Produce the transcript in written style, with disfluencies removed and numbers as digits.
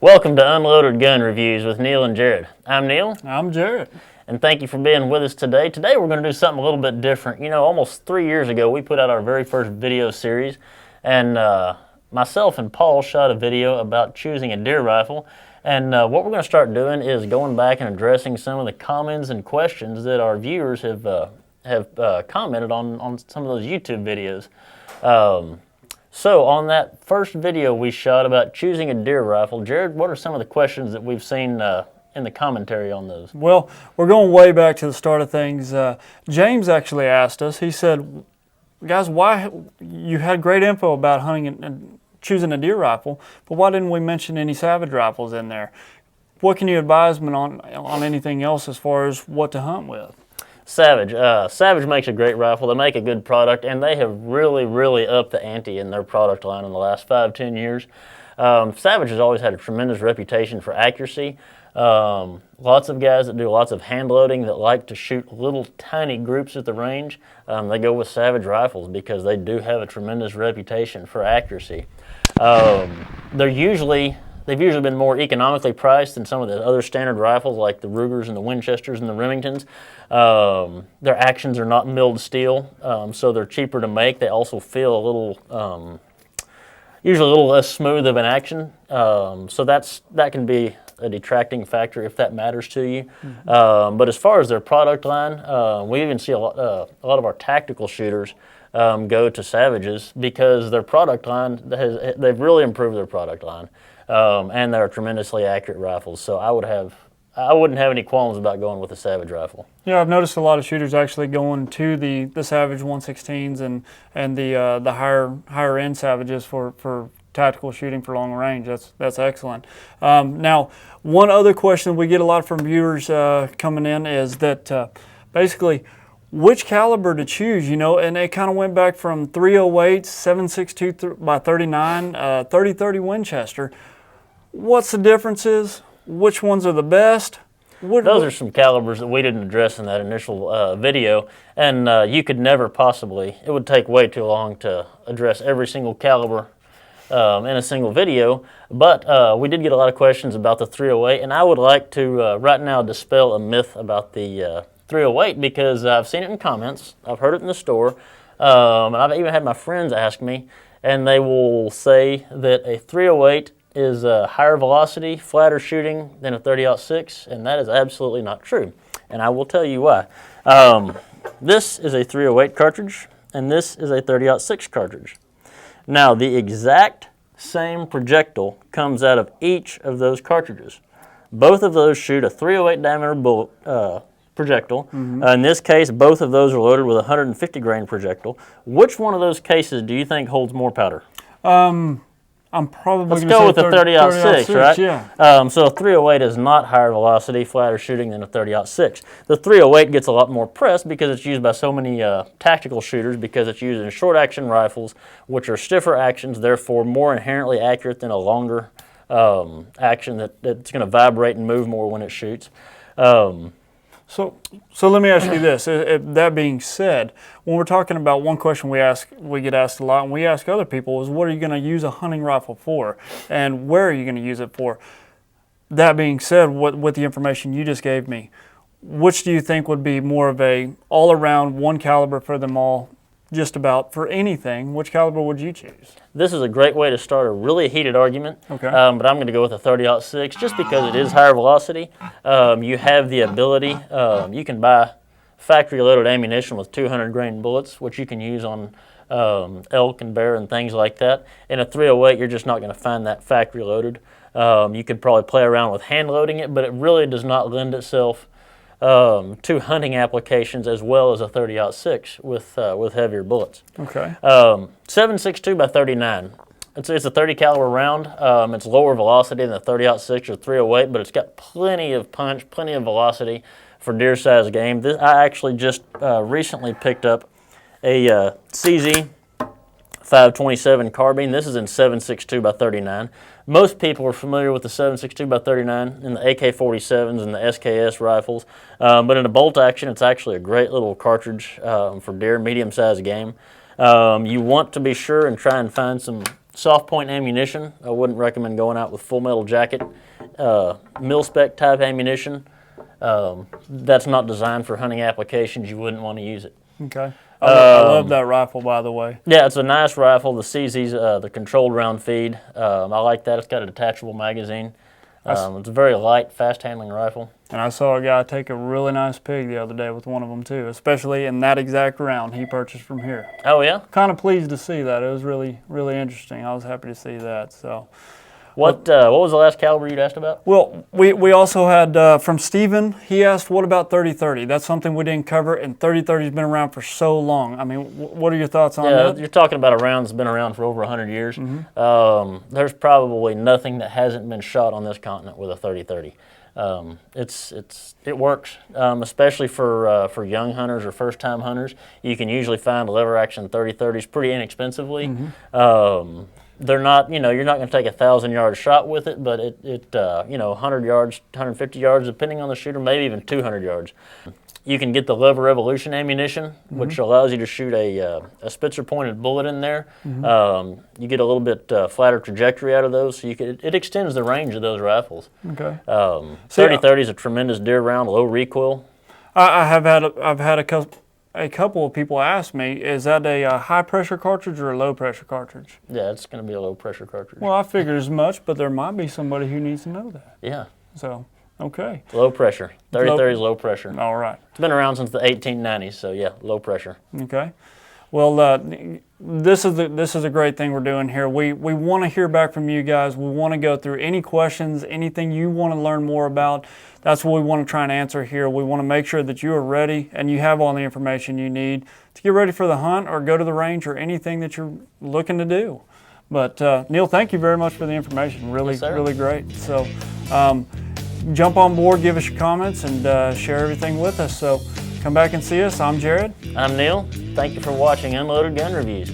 Welcome to Unloaded Gun Reviews with Neal and Jarred. I'm Neal. I'm Jarred. And thank you for being with us today. Today we're going to do something a little bit different. You know, almost 3 years ago we put out our very first video series, and myself and Paul shot a video about choosing a deer rifle. And what we're going to start doing is going back and addressing some of the comments and questions that our viewers have commented on some of those YouTube videos. So on that first video we shot about choosing a deer rifle, Jarred, what are some of the questions that we've seen in the commentary on those? Well, we're going way back to the start of things. James actually asked us, he said, guys, why you had great info about hunting and choosing a deer rifle, but why didn't we mention any Savage rifles in there? What can you advise me on anything else as far as what to hunt with? Savage. Savage makes a great rifle. They make a good product, and they have really upped the ante in their product line in the last 5-10 years. Savage has always had a tremendous reputation for accuracy. Lots of guys that do lots of hand loading that like to shoot little tiny groups at the range, they go with Savage rifles because they do have a tremendous reputation for accuracy. They've usually been more economically priced than some of the other standard rifles like the Rugers and the Winchesters and the Remingtons. Their actions are not milled steel, so they're cheaper to make. They also feel a little, usually a little less smooth of an action, so that can be a detracting factor if that matters to you. But as far as their product line, we even see a lot of our tactical shooters go to Savages because their product line, they've really improved their product line. And they're tremendously accurate rifles, so I wouldn't have any qualms about going with a Savage rifle. Yeah, I've noticed a lot of shooters actually going to the Savage 116s and the higher end Savages for tactical shooting for long range. That's excellent. Now, one other question we get a lot from viewers coming in is that basically which caliber to choose, you know, and it kind of went back from 308, 7.62 by 39, 30-30 Winchester. What's the differences? Which ones are the best? Those are some calibers that we didn't address in that initial video, and you could never possibly, it would take way too long to address every single caliber in a single video, but we did get a lot of questions about the 308, and I would like to right now dispel a myth about the 308 because I've seen it in comments, I've heard it in the store, and I've even had my friends ask me, and they will say that a 308 is a higher velocity, flatter shooting than a 30-06, and that is absolutely not true, and I will tell you why. This is a 308 cartridge, and this is a 30-06 cartridge. Now, the exact same projectile comes out of each of those cartridges. Both of those shoot a 308 diameter bullet projectile. In this case, both of those are loaded with a 150 grain projectile. Which one of those cases do you think holds more powder? I'm probably Let's go with the 30-06, right? Yeah. So a 308 is not higher velocity, flatter shooting than a 30-06. The 308 gets a lot more press because it's used by so many tactical shooters because it's used in short action rifles, which are stiffer actions, therefore more inherently accurate than a longer action that's going to vibrate and move more when it shoots. So let me ask you this. That being said, when we're talking about one question we get asked a lot, and we ask other people, is what are you going to use a hunting rifle for, and where are you going to use it for? That being said, with the information you just gave me, which do you think would be more of a all-around one caliber for them all, just about for anything? Which caliber would you choose? This is a great way to start a really heated argument, okay. But I'm going to go with a 30-06 just because it is higher velocity. You have the ability, you can buy factory loaded ammunition with 200 grain bullets, which you can use on elk and bear and things like that. In a 308, you're just not going to find that factory loaded. You could probably play around with hand loading it, but it really does not lend itself to hunting applications as well as a 30-06 with heavier bullets. Okay. 7.62 by 39. It's a 30 caliber round. It's lower velocity than the 30-06 or 308, but it's got plenty of punch, plenty of velocity for deer size game. I actually just recently picked up a CZ 527 carbine. This is in 7.62 by 39. Most people are familiar with the 7.62 by 39 in the AK-47s and the SKS rifles, but in a bolt action, it's actually a great little cartridge for deer, medium-sized game. You want to be sure and try and find some soft point ammunition, I wouldn't recommend going out with full metal jacket. Mil-spec type ammunition, that's not designed for hunting applications. You wouldn't want to use it. Okay. I love that rifle, by the way. Yeah, it's a nice rifle. The CZ's the controlled round feed. I like that. It's got a detachable magazine. It's a very light, fast-handling rifle. And I saw a guy take a really nice pig the other day with one of them too, especially in that exact round he purchased from here. Oh yeah? Kind of pleased to see that. It was really, really interesting. I was happy to see that. So. What was the last caliber you'd asked about? Well, we also had from Steven, he asked, what about 30-30? That's something we didn't cover, and 30-30's been around for so long. I mean, what are your thoughts on that? You're talking about a round that's been around for over 100 years. There's probably nothing that hasn't been shot on this continent with a 30-30. It works, especially for young hunters or first-time hunters. You can usually find lever action 30-30s pretty inexpensively. They're not, you're not going to take a 1,000-yard shot with it, but 100 yards, 150 yards, depending on the shooter, maybe even 200 yards. You can get the lever revolution ammunition, which allows you to shoot a Spitzer-pointed bullet in there. You get a little bit flatter trajectory out of those, so it extends the range of those rifles. Okay. 30-30 is a tremendous deer round, low recoil. I've had a couple of people ask me, is that a high pressure cartridge or a low pressure cartridge? Yeah, it's going to be a low pressure cartridge. Well, I figured as much, but there might be somebody who needs to know that. Yeah. So, okay. Low pressure. 30-30 is low pressure. All right. It's been around since the 1890s, so yeah, low pressure. Okay. Well, this is a great thing we're doing here. We want to hear back from you guys. We want to go through any questions, anything you want to learn more about. That's what we want to try and answer here. We want to make sure that you are ready and you have all the information you need to get ready for the hunt or go to the range or anything that you're looking to do. But Neal, thank you very much for the information. Really, Yes, sir. really great. So jump on board, give us your comments, and share everything with us. So come back and see us. I'm Jarred. I'm Neal. Thank you for watching Unloaded Gun Reviews.